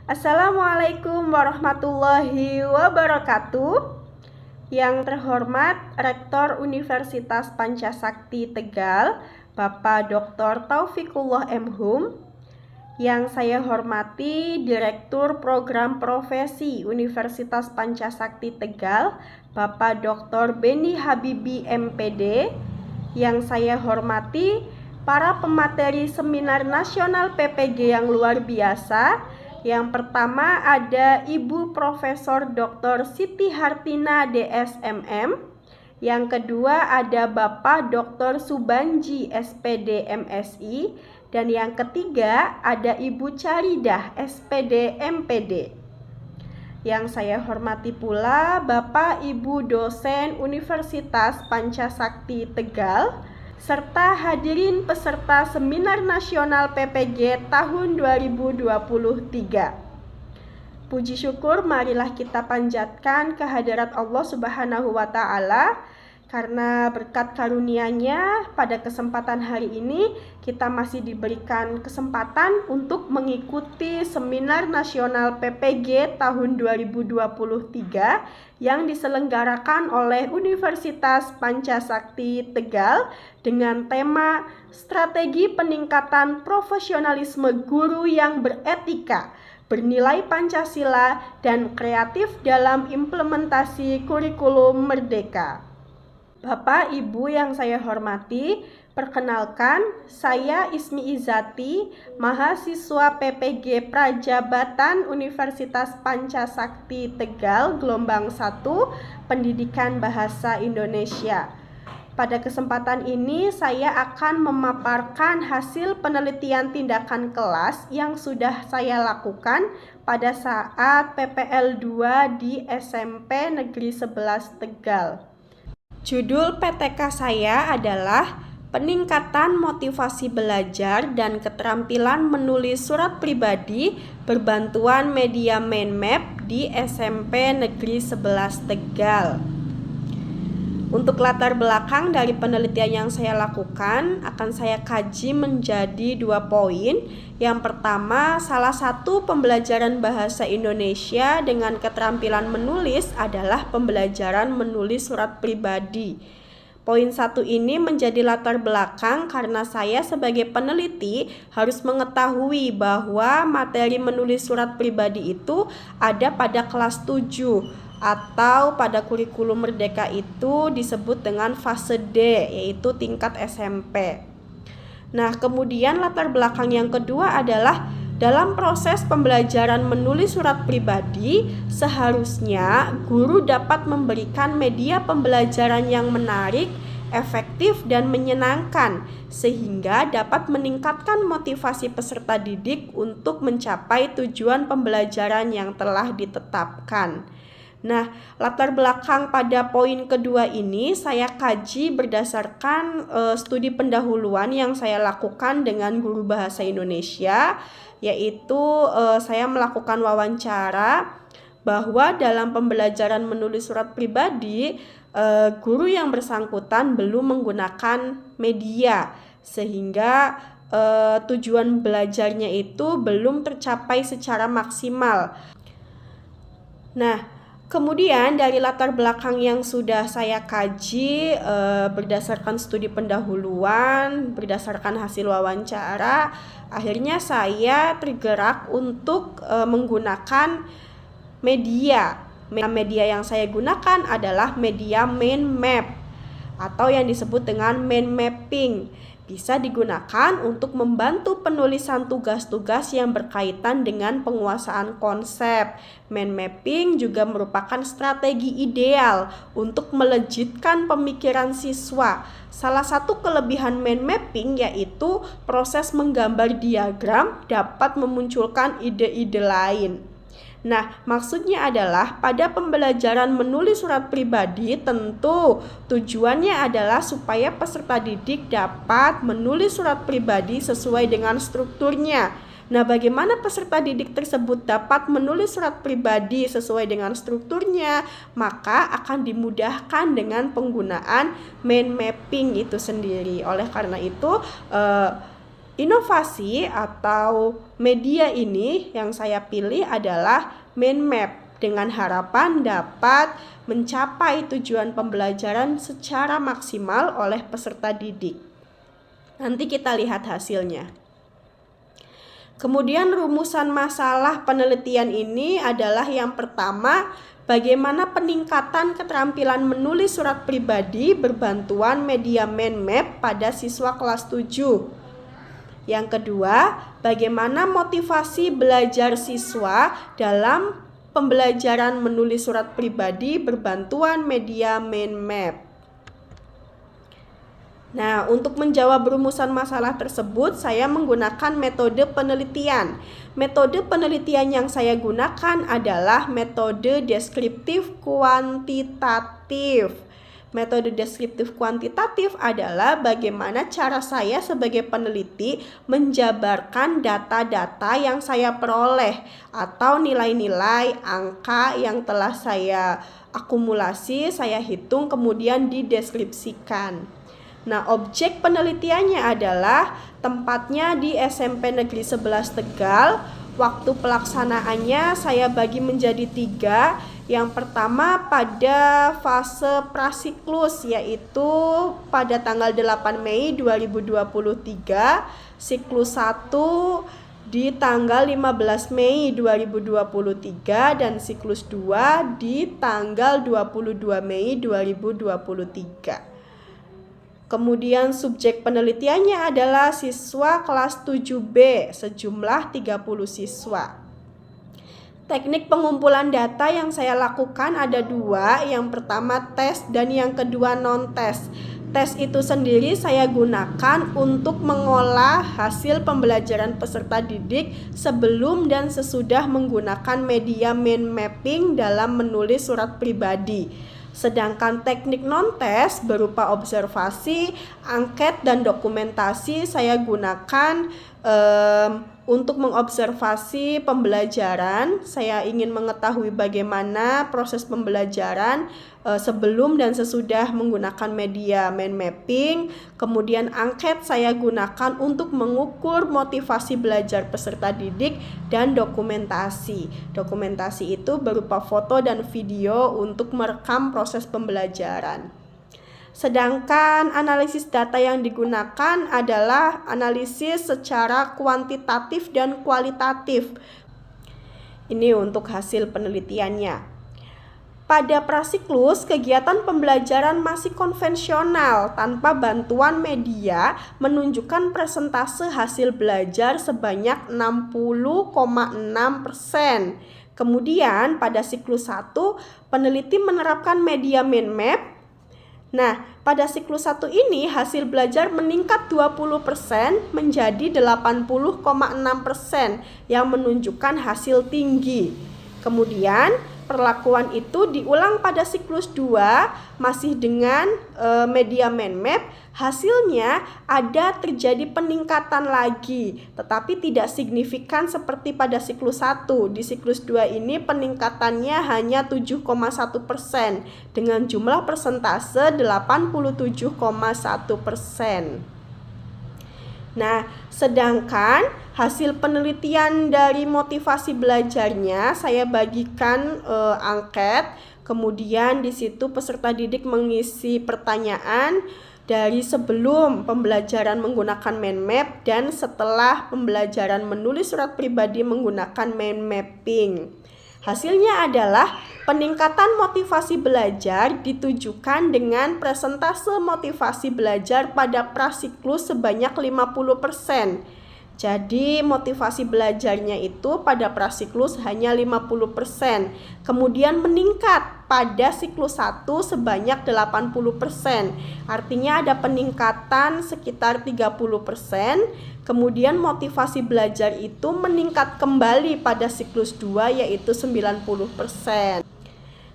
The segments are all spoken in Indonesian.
Assalamualaikum warahmatullahi wabarakatuh. Yang terhormat Rektor Universitas Pancasakti Tegal, Bapak Dr. Taufikullah M. Hum. Yang saya hormati Direktur Program Profesi Universitas Pancasakti Tegal, Bapak Dr. Beni Habibi MPD. Yang saya hormati para pemateri Seminar Nasional PPG yang luar biasa. Yang pertama ada Ibu Profesor Dr. Siti Hartina DSMM. Yang kedua ada Bapak Dr. Subanji SPD MSI. Dan yang ketiga ada Ibu Caridah SPD MPD. Yang saya hormati pula Bapak Ibu dosen Universitas Pancasakti Tegal, serta hadirin peserta Seminar Nasional PPG tahun 2023. Puji syukur marilah kita panjatkan kehadirat Allah Subhanahu wa Ta'ala, karena berkat karunia-Nya pada kesempatan hari ini kita masih diberikan kesempatan untuk mengikuti Seminar Nasional PPG tahun 2023 yang diselenggarakan oleh Universitas Pancasakti Tegal dengan tema Strategi Peningkatan Profesionalisme Guru yang Beretika, Bernilai Pancasila, dan Kreatif dalam Implementasi Kurikulum Merdeka. Bapak, Ibu yang saya hormati, perkenalkan, saya Ismi Izati, mahasiswa PPG Prajabatan Universitas Pancasakti Tegal, gelombang 1, Pendidikan Bahasa Indonesia. Pada kesempatan ini, saya akan memaparkan hasil penelitian tindakan kelas yang sudah saya lakukan pada saat PPL 2 di SMP Negeri 11 Tegal. Judul PTK saya adalah Peningkatan Motivasi Belajar dan Keterampilan Menulis Surat Pribadi Berbantuan Media Mind Map di SMP Negeri 11 Tegal. Untuk latar belakang dari penelitian yang saya lakukan akan saya kaji menjadi 2 poin. Yang pertama, salah satu pembelajaran bahasa Indonesia dengan keterampilan menulis adalah pembelajaran menulis surat pribadi. Poin 1 ini menjadi latar belakang karena saya sebagai peneliti harus mengetahui bahwa materi menulis surat pribadi itu ada pada kelas 7 atau pada kurikulum merdeka itu disebut dengan fase D, yaitu tingkat SMP. Nah, kemudian latar belakang yang kedua adalah dalam proses pembelajaran menulis surat pribadi, seharusnya guru dapat memberikan media pembelajaran yang menarik, efektif, dan menyenangkan, sehingga dapat meningkatkan motivasi peserta didik untuk mencapai tujuan pembelajaran yang telah ditetapkan. Nah, latar belakang pada poin kedua ini saya kaji berdasarkan studi pendahuluan yang saya lakukan dengan guru bahasa Indonesia, yaitu saya melakukan wawancara bahwa dalam pembelajaran menulis surat pribadi, guru yang bersangkutan belum menggunakan media, sehingga tujuan belajarnya itu belum tercapai secara maksimal. Nah, kemudian dari latar belakang yang sudah saya kaji berdasarkan studi pendahuluan, berdasarkan hasil wawancara, akhirnya saya tergerak untuk menggunakan media. Media yang saya gunakan adalah media mind map atau yang disebut dengan mind mapping. Bisa digunakan untuk membantu penulisan tugas-tugas yang berkaitan dengan penguasaan konsep. Mind mapping juga merupakan strategi ideal untuk melejitkan pemikiran siswa. Salah satu kelebihan mind mapping yaitu proses menggambar diagram dapat memunculkan ide-ide lain. Nah, maksudnya adalah pada pembelajaran menulis surat pribadi tentu tujuannya adalah supaya peserta didik dapat menulis surat pribadi sesuai dengan strukturnya. Nah, bagaimana peserta didik tersebut dapat menulis surat pribadi sesuai dengan strukturnya? Maka akan dimudahkan dengan penggunaan mind mapping itu sendiri. Oleh karena itu, Inovasi atau media ini yang saya pilih adalah mind map dengan harapan dapat mencapai tujuan pembelajaran secara maksimal oleh peserta didik. Nanti kita lihat hasilnya. Kemudian rumusan masalah penelitian ini adalah yang pertama, bagaimana peningkatan keterampilan menulis surat pribadi berbantuan media mind map pada siswa kelas 7. Yang kedua, bagaimana motivasi belajar siswa dalam pembelajaran menulis surat pribadi berbantuan media mind map. Nah, untuk menjawab rumusan masalah tersebut, saya menggunakan metode penelitian. Metode penelitian yang saya gunakan adalah metode deskriptif kuantitatif. Metode deskriptif kuantitatif adalah bagaimana cara saya sebagai peneliti menjabarkan data-data yang saya peroleh atau nilai-nilai angka yang telah saya akumulasi, saya hitung kemudian dideskripsikan. Nah, objek penelitiannya adalah tempatnya di SMP Negeri 11 Tegal. Waktu pelaksanaannya saya bagi menjadi 3. Yang pertama pada fase prasiklus, yaitu pada tanggal 8 Mei 2023, siklus 1 di tanggal 15 Mei 2023 dan siklus 2 di tanggal 22 Mei 2023. Kemudian subjek penelitiannya adalah siswa kelas 7B, sejumlah 30 siswa. Teknik pengumpulan data yang saya lakukan ada 2, yang pertama tes dan yang kedua non-tes. Tes itu sendiri saya gunakan untuk mengolah hasil pembelajaran peserta didik sebelum dan sesudah menggunakan media mind mapping dalam menulis surat pribadi. Sedangkan teknik non-tes berupa observasi, angket, dan dokumentasi saya gunakan untuk mengobservasi pembelajaran. Saya ingin mengetahui bagaimana proses pembelajaran sebelum dan sesudah menggunakan media mind mapping. Kemudian angket saya gunakan untuk mengukur motivasi belajar peserta didik, dan dokumentasi. Dokumentasi itu berupa foto dan video untuk merekam proses pembelajaran. Sedangkan analisis data yang digunakan adalah analisis secara kuantitatif dan kualitatif. Ini untuk hasil penelitiannya. Pada prasiklus, kegiatan pembelajaran masih konvensional tanpa bantuan media menunjukkan persentase hasil belajar sebanyak 60,6%. Kemudian pada siklus 1, peneliti menerapkan media mind map. Nah, pada siklus 1 ini hasil belajar meningkat 20% menjadi 80,6% yang menunjukkan hasil tinggi. Kemudian perlakuan itu diulang pada siklus 2 masih dengan media mind map. Hasilnya ada terjadi peningkatan lagi, tetapi tidak signifikan seperti pada siklus 1. Di siklus 2 ini peningkatannya hanya 7,1% dengan jumlah persentase 87,1%. Nah, sedangkan hasil penelitian dari motivasi belajarnya saya bagikan angket. Kemudian di situ peserta didik mengisi pertanyaan dari sebelum pembelajaran menggunakan mind map dan setelah pembelajaran menulis surat pribadi menggunakan mind mapping. Hasilnya adalah peningkatan motivasi belajar ditujukan dengan persentase motivasi belajar pada prasiklus sebanyak 50%. Jadi motivasi belajarnya itu pada prasiklus hanya 50%. Kemudian meningkat pada siklus 1 sebanyak 80%. Artinya ada peningkatan sekitar 30%. Kemudian motivasi belajar itu meningkat kembali pada siklus 2 yaitu 90%.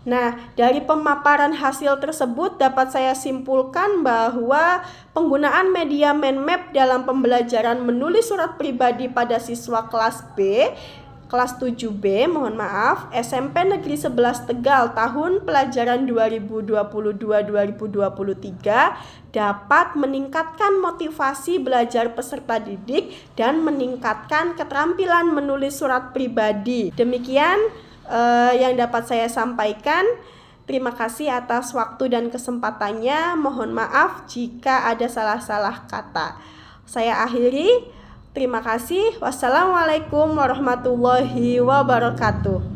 Nah, dari pemaparan hasil tersebut dapat saya simpulkan bahwa penggunaan media mind map dalam pembelajaran menulis surat pribadi pada siswa kelas B kelas 7B, mohon maaf, SMP Negeri 11 Tegal tahun pelajaran 2022-2023 dapat meningkatkan motivasi belajar peserta didik dan meningkatkan keterampilan menulis surat pribadi. Demikian yang dapat saya sampaikan. Terima kasih atas waktu dan kesempatannya. Mohon maaf jika ada salah-salah kata. Saya akhiri. Terima kasih. Wassalamualaikum warahmatullahi wabarakatuh.